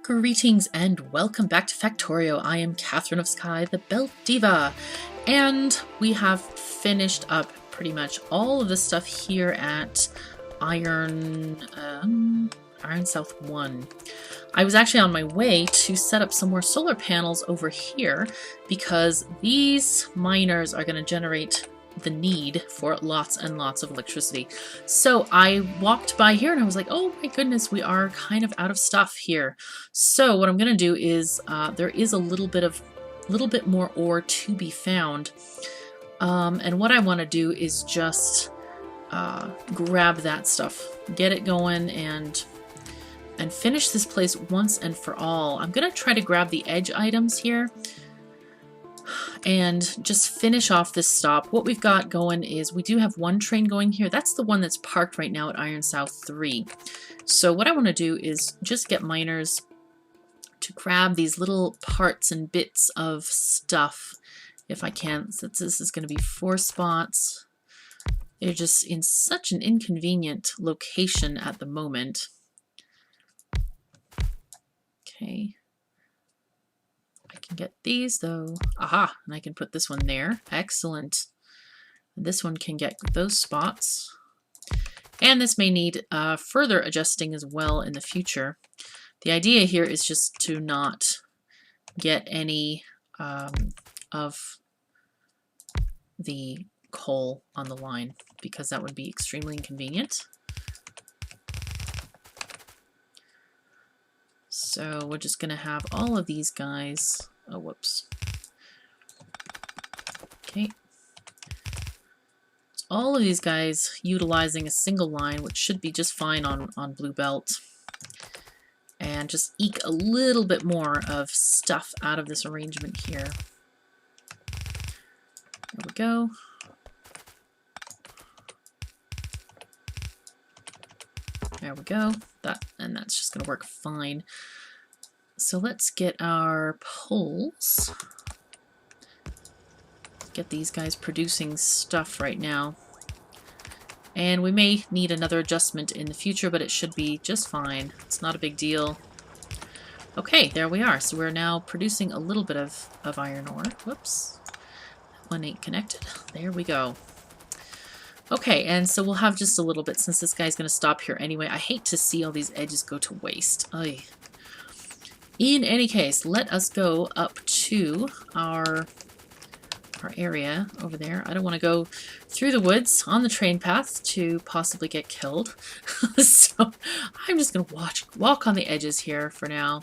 Greetings and welcome back to Factorio. I am KatherineOfSky, the Belt Diva, and we have finished up pretty much all of the stuff here at Iron South 1. I was actually on my way to set up some more solar panels over here because these miners are going to generate the need for lots and lots of electricity. So I walked by here and I was like, oh my goodness, we are kind of out of stuff here. So what I'm going to do is there is a little bit more ore to be found. And what I want to do is just grab that stuff, get it going, and finish this place once and for all. I'm going to try to grab the edge items here and just finish off this stop. What we've got going is we do have one train going here. That's the one that's parked right now at Iron South 3. So what I want to do is just get miners to grab these little parts and bits of stuff if I can. So this is going to be 4 spots. They're just in such an inconvenient location at the moment. Okay. I can get these though. Aha! And I can put this one there. Excellent. And this one can get those spots. And this may need further adjusting as well in the future. The idea here is just to not get any of the coal on the line, because that would be extremely inconvenient. So we're just going to have all of these guys. Oh, whoops. Okay. All of these guys utilizing a single line, which should be just fine on Blue Belt. And just eke a little bit more of stuff out of this arrangement here. There we go. There we go. That's just going to work fine. So let's get our poles. Get these guys producing stuff right now. And we may need another adjustment in the future, but it should be just fine. It's not a big deal. Okay, there we are. So we're now producing a little bit of iron ore. Whoops. That one ain't connected. There we go. Okay, and so we'll have just a little bit since this guy's going to stop here anyway. I hate to see all these edges go to waste. Oy. In any case, let us go up to our area over there. I don't want to go through the woods on the train path to possibly get killed. So I'm just going to walk on the edges here for now.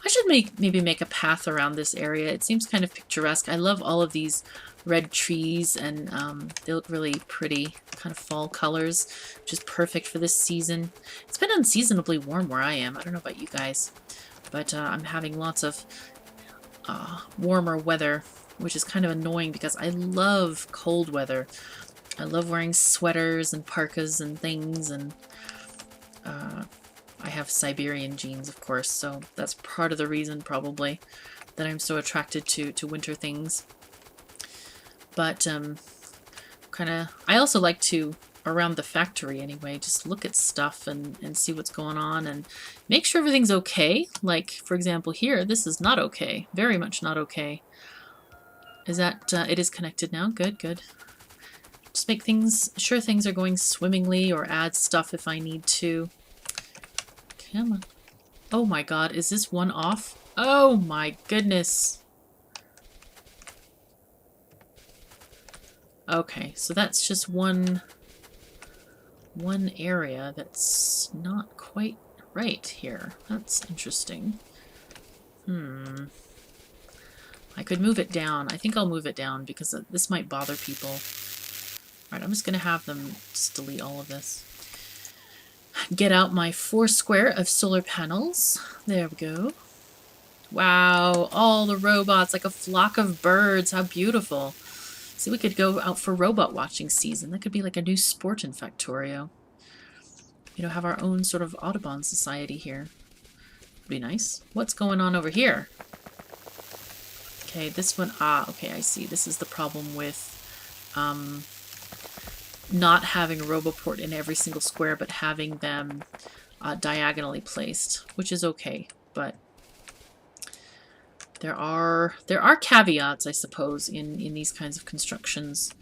I should maybe make a path around this area. It seems kind of picturesque. I love all of these red trees, and they look really pretty, kind of fall colors, which is perfect for this season. It's been unseasonably warm where I am. I don't know about you guys, but I'm having lots of warmer weather, which is kind of annoying because I love cold weather. I love wearing sweaters and parkas and things, and I have Siberian jeans, of course, so that's part of the reason probably that I'm so attracted to winter things. But I also like to, around the factory anyway, just look at stuff and see what's going on and make sure everything's okay. Like, for example, here, this is not okay. Very much not okay. Is that, it is connected now. Good, good. Just make sure things are going swimmingly, or add stuff if I need to. Come on. Oh my god, is this one off? Oh my goodness. Okay, so that's just one area that's not quite right here. That's interesting. I could move it down. I think I'll move it down because this might bother people. Alright, I'm just going to have them just delete all of this. Get out my 4 square of solar panels. There we go. Wow, all the robots like a flock of birds. How beautiful. See, we could go out for robot watching season. That could be like a new sport in Factorio. You know, have our own sort of Audubon society here. Would be nice. What's going on over here? Okay, this one. Ah, okay, I see. This is the problem with not having a Roboport in every single square, but having them diagonally placed, which is okay, but There are caveats, I suppose, in these kinds of constructions,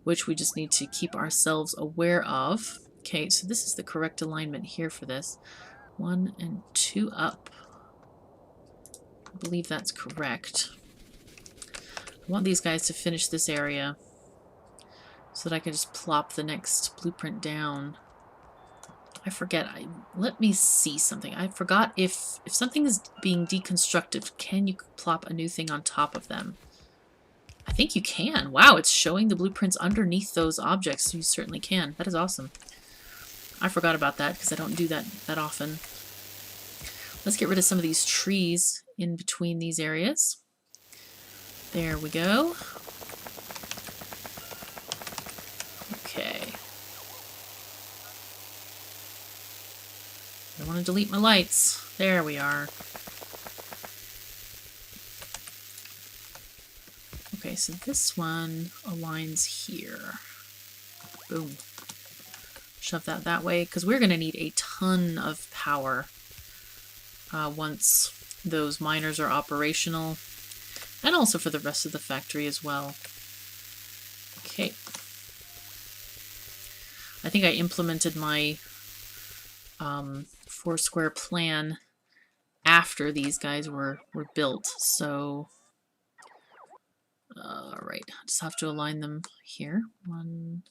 which we just need to keep ourselves aware of. Okay, so this is the correct alignment here for this. 1 and 2 up. I believe that's correct. I want these guys to finish this area so that I can just plop the next blueprint down. I forget. Let me see something. I forgot if something is being deconstructed, can you plop a new thing on top of them? I think you can. Wow, it's showing the blueprints underneath those objects. You certainly can. That is awesome. I forgot about that because I don't do that often. Let's get rid of some of these trees in between these areas. There we go. Okay. I want to delete my lights. There we are. Okay, so this one aligns here. Boom. Shove that way, because we're going to need a ton of power once those miners are operational, and also for the rest of the factory as well. Okay. I think I implemented my 4-square plan after these guys were built, so right, I just have to align them here. 1,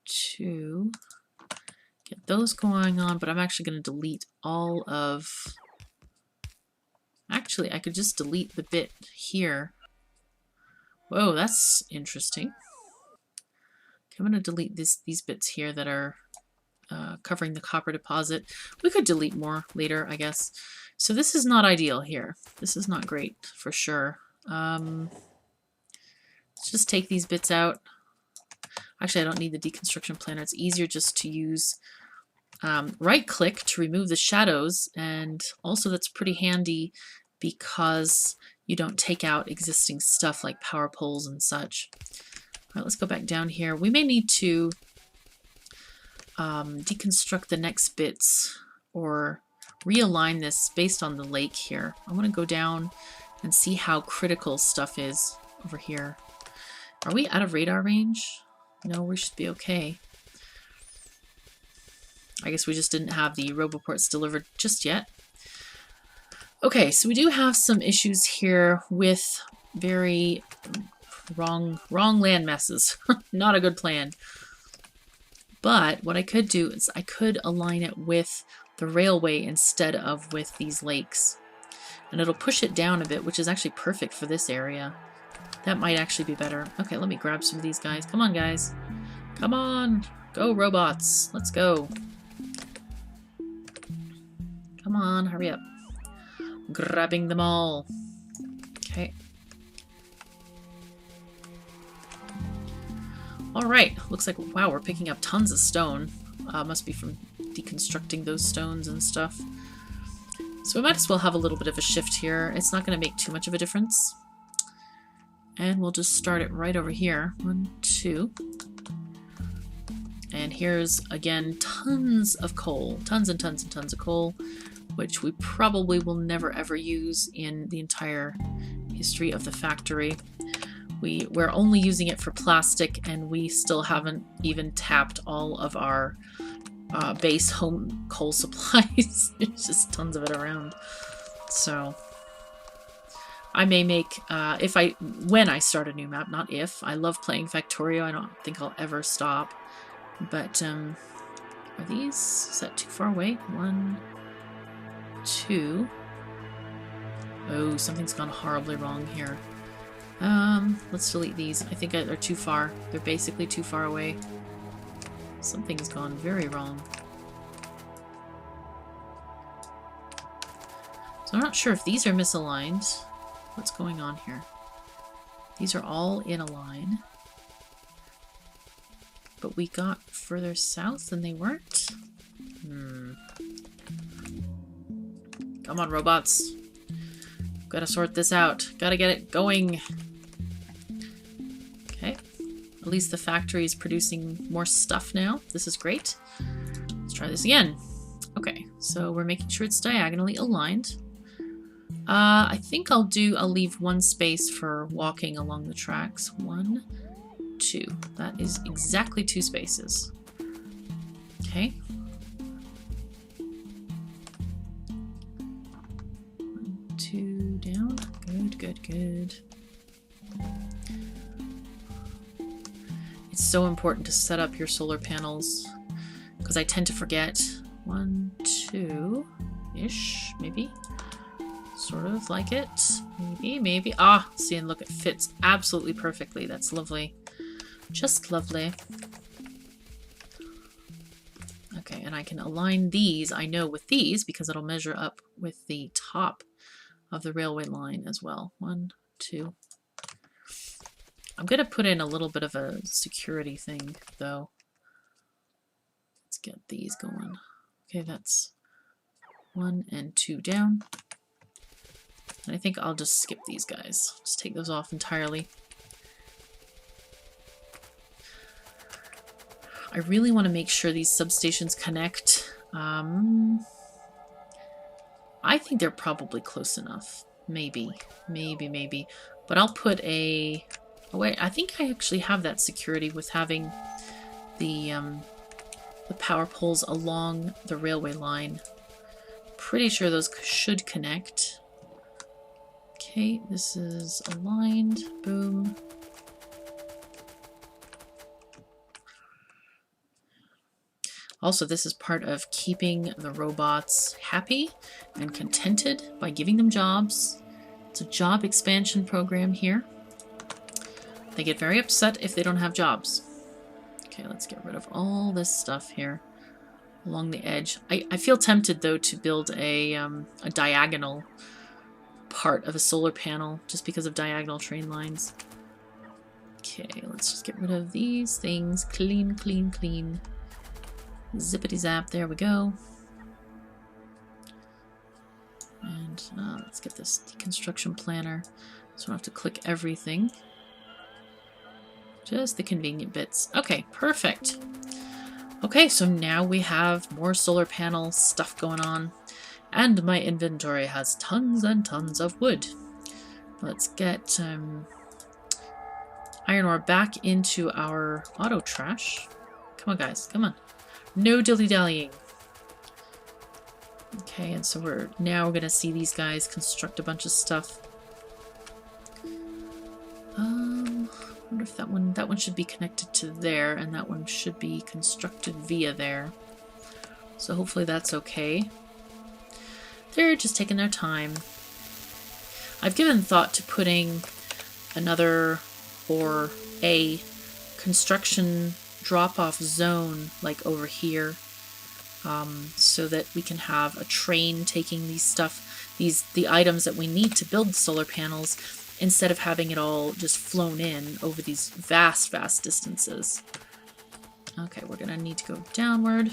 2, get those going on, but I'm actually going to delete all of... Actually, I could just delete the bit here. Whoa, that's interesting. Okay, I'm going to delete these bits here that are covering the copper deposit. We could delete more later, I guess. So this is not ideal here. This is not great, for sure. Let's just take these bits out. Actually, I don't need the deconstruction planner. It's easier just to use right-click to remove the shadows, and also that's pretty handy because you don't take out existing stuff like power poles and such. All right, let's go back down here. We may need to deconstruct the next bits or realign this based on the lake here. I want to go down and see how critical stuff is over here. Are we out of radar range? No, we should be okay. I guess we just didn't have the roboports delivered just yet. Okay, so we do have some issues here with very wrong land masses. Not a good plan. But what I could do is I could align it with the railway instead of with these lakes. And it'll push it down a bit, which is actually perfect for this area. That might actually be better. Okay, let me grab some of these guys. Come on, guys. Come on. Go, robots. Let's go. Come on, hurry up. Grabbing them all. Okay. Alright, looks like, wow, we're picking up tons of stone. Must be from deconstructing those stones and stuff. So we might as well have a little bit of a shift here. It's not going to make too much of a difference. And we'll just start it right over here. 1, 2. And here's, again, tons of coal. Tons and tons and tons of coal, which we probably will never ever use in the entire history of the factory. We're only using it for plastic, and we still haven't even tapped all of our base home coal supplies. There's just tons of it around. So I may make, when I start a new map, not if. I love playing Factorio. I don't think I'll ever stop. But, are these, is that too far away? 1, 2. Oh, something's gone horribly wrong here. Let's delete these. I think they're too far. They're basically too far away. Something's gone very wrong. So I'm not sure if these are misaligned. What's going on here? These are all in a line. But we got further south and they weren't? Come on, robots. Gotta sort this out. Gotta get it going. Okay. At least the factory is producing more stuff now. This is great. Let's try this again. Okay, so we're making sure it's diagonally aligned. I think I'll leave one space for walking along the tracks. 1, 2. That is exactly 2 spaces. Okay. 1, 2 down. Good, good, good. It's so important to set up your solar panels because I tend to forget. 1, 2-ish, maybe. Sort of like it. Maybe, maybe. Ah, see, and look, it fits absolutely perfectly. That's lovely. Just lovely. Okay, and I can align these, I know, with these because it'll measure up with the top of the railway line as well. 1, 2. I'm going to put in a little bit of a security thing, though. Let's get these going. Okay, that's 1 and 2 down. And I think I'll just skip these guys. Just take those off entirely. I really want to make sure these substations connect. I think they're probably close enough. Maybe. Maybe, maybe. But I'll put a... Oh wait, I think I actually have that security with having the power poles along the railway line. Pretty sure those should connect. Okay, this is aligned. Boom. Also, this is part of keeping the robots happy and contented by giving them jobs. It's a job expansion program here. They get very upset if they don't have jobs. Okay, let's get rid of all this stuff here along the edge. I feel tempted, though, to build a diagonal part of a solar panel just because of diagonal train lines. Okay, let's just get rid of these things. Clean, clean, clean. Zippity zap, there we go. And let's get this deconstruction planner so I don't have to click everything. Just the convenient bits. Okay, perfect. Okay, so now we have more solar panel stuff going on. And my inventory has tons and tons of wood. Let's get iron ore back into our auto trash. Come on, guys, come on. No dilly-dallying. Okay, and so we're going to see these guys construct a bunch of stuff. I wonder if that one should be connected to there, and that one should be constructed via there. So hopefully that's okay. They're just taking their time. I've given thought to putting another or a construction drop-off zone like over here, so that we can have a train taking the items that we need to build solar panels, instead of having it all just flown in over these vast, vast distances. Okay, we're gonna need to go downward.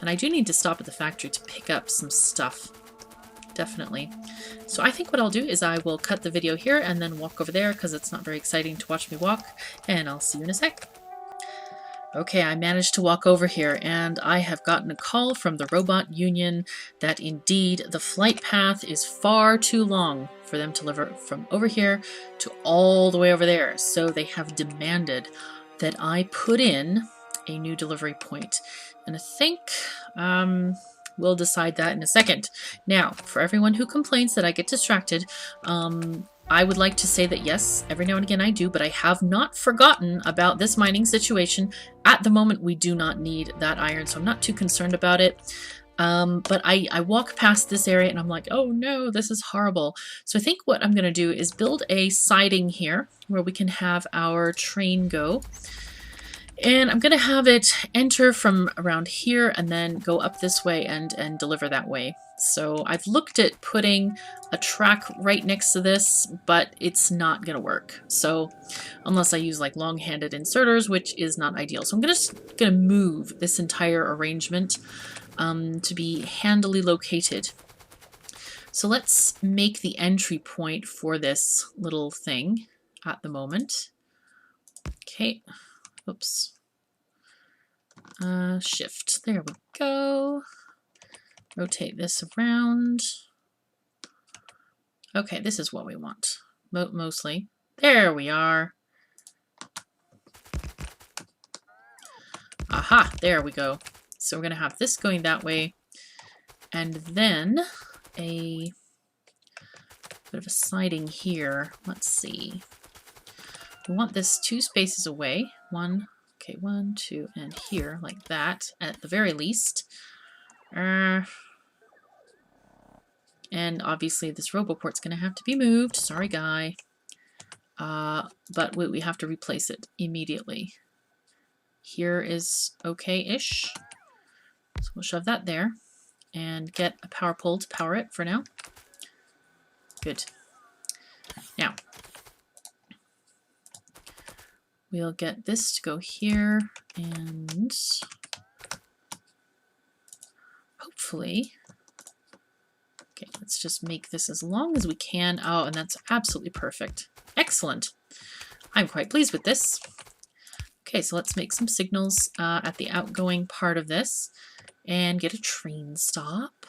And I do need to stop at the factory to pick up some stuff. Definitely. So I think what I'll do is I will cut the video here and then walk over there, because it's not very exciting to watch me walk, and I'll see you in a sec. Okay, I managed to walk over here, and I have gotten a call from the robot union that indeed the flight path is far too long for them to deliver from over here to all the way over there. So they have demanded that I put in a new delivery point. And I think we'll decide that in a second. Now, for everyone who complains that I get distracted, I would like to say that yes, every now and again I do, but I have not forgotten about this mining situation. At the moment, we do not need that iron, so I'm not too concerned about it. But I walk past this area and I'm like, oh no, this is horrible. So I think what I'm going to do is build a siding here where we can have our train go. And I'm going to have it enter from around here and then go up this way and deliver that way. So I've looked at putting a track right next to this, but it's not going to work. So unless I use like long-handed inserters, which is not ideal. So I'm just going to move this entire arrangement to be handily located. So let's make the entry point for this little thing at the moment. Okay. Oops. Shift. There we go. Rotate this around. Okay, this is what we want. Mostly. There we are. Aha, there we go. So we're going to have this going that way. And then a bit of a siding here. Let's see. We want this 2 spaces away. 1, okay, 1, 2, and here, like that, at the very least. And obviously this RoboPort's going to have to be moved. Sorry, guy. But we have to replace it immediately. Here is okay-ish. So we'll shove that there and get a power pole to power it for now. Good. Now, we'll get this to go here and hopefully, okay, let's just make this as long as we can. Oh, and that's absolutely perfect. Excellent. I'm quite pleased with this. Okay, so let's make some signals at the outgoing part of this and get a train stop.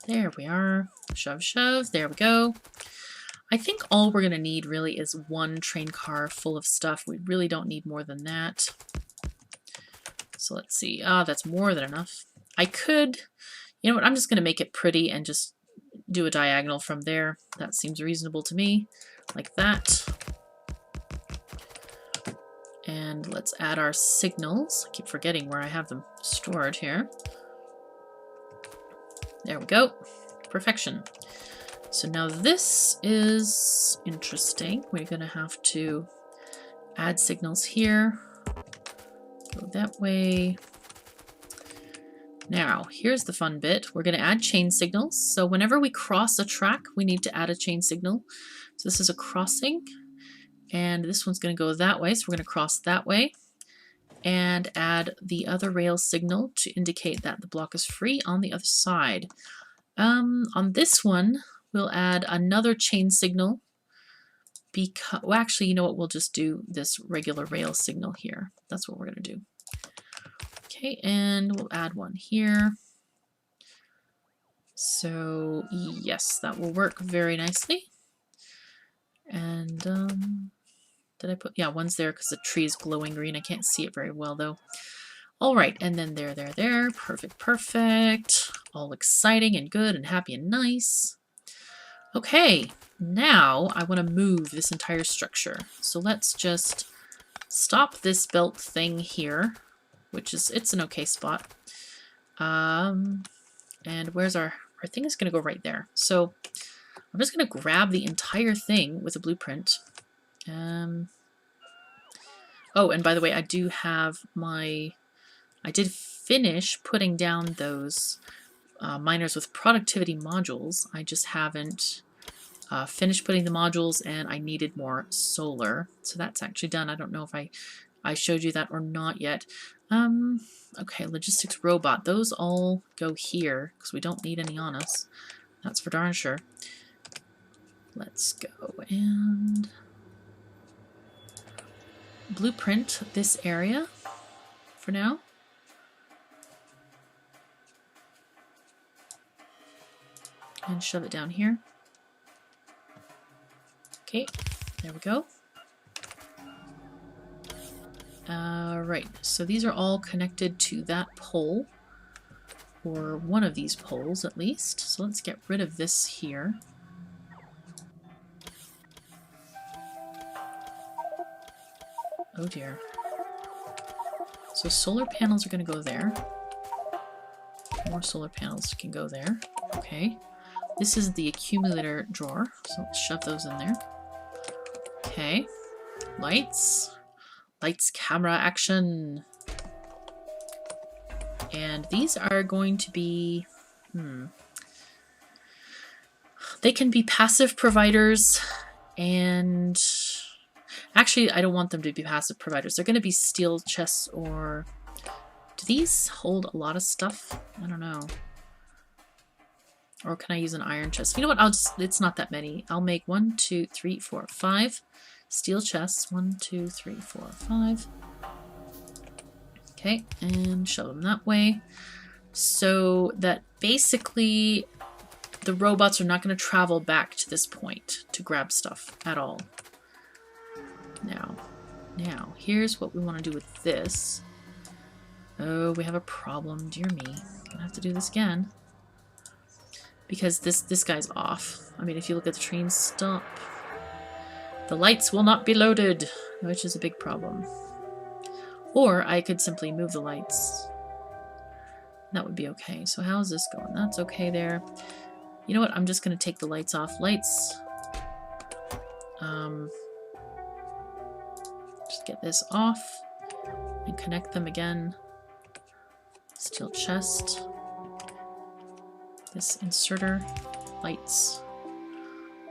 There we are. Shove, shove. There we go. I think all we're going to need really is 1 train car full of stuff. We really don't need more than that. So let's see. That's more than enough. I could, you know what, I'm just going to make it pretty and just do a diagonal from there. That seems reasonable to me. Like that. And let's add our signals. I keep forgetting where I have them stored here. There we go. Perfection. So now this is interesting. We're going to have to add signals here. Go that way. Now, here's the fun bit. We're going to add chain signals. So whenever we cross a track, we need to add a chain signal. So this is a crossing. And this one's going to go that way, so we're going to cross that way and add the other rail signal to indicate that the block is free on the other side. On this one, we'll add another chain signal because, well, actually, you know what? We'll just do this regular rail signal here. That's what we're going to do. Okay, and we'll add one here. So, yes, that will work very nicely. And, did I put, yeah, one's there because the tree is glowing green. I can't see it very well though. All right, and then there. Perfect, perfect. All exciting and good and happy and nice. Okay, now I want to move this entire structure. So let's just stop this belt thing here, which is, it's an okay spot. And where's our thing is going to go right there. So I'm just going to grab the entire thing with a blueprint. Oh, and by the way, I do have I did finish putting down those miners with productivity modules. I just haven't finished putting the modules, and I needed more solar. So that's actually done. I don't know if I showed you that or not yet. Okay, logistics robot. Those all go here because we don't need any on us. That's for darn sure. Let's go and blueprint this area for now. And shove it down here. Okay, there we go. Right, so these are all connected to that pole, or one of these poles at least. So let's get rid of this here. Oh dear. So solar panels are going to go there. More solar panels can go there. Okay. This is the accumulator drawer, so let's shove those in there. Okay. Lights. Lights, camera, action. And these are going to be... They can be passive providers, and... Actually, I don't want them to be passive providers. They're going to be steel chests, or... Do these hold a lot of stuff? I don't know. Or can I use an iron chest? You know what? I'll just... It's not that many. I'll make 1, 2, 3, 4, 5 steel chests. 1, 2, 3, 4, 5. Okay, and shove them that way. So that basically the robots are not going to travel back to this point to grab stuff at all. Now, here's what we want to do with this. Oh, we have a problem. Dear me. I'm going to have to do this again. Because this guy's off. I mean, if you look at the train stop, the lights will not be loaded, which is a big problem. Or I could simply move the lights. That would be okay. So how's this going? That's okay there. You know what? I'm just going to take the lights off. Lights. Just get this off and connect them again. Steel chest. This inserter. Lights.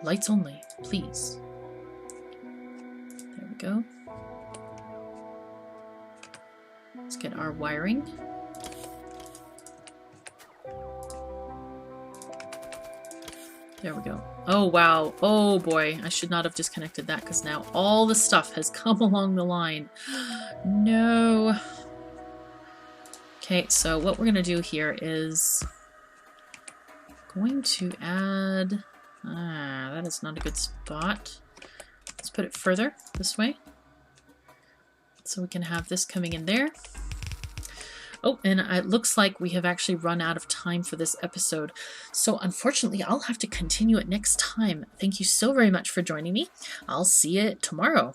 Lights only, please. There we go. Let's get our wiring. There we go. Oh, wow. Oh, boy. I should not have disconnected that because now all the stuff has come along the line. No. Okay, so what we're going to do here is going to add... that is not a good spot. Let's put it further this way. So we can have this coming in there. Oh, and it looks like we have actually run out of time for this episode. So unfortunately, I'll have to continue it next time. Thank you so very much for joining me. I'll see you tomorrow.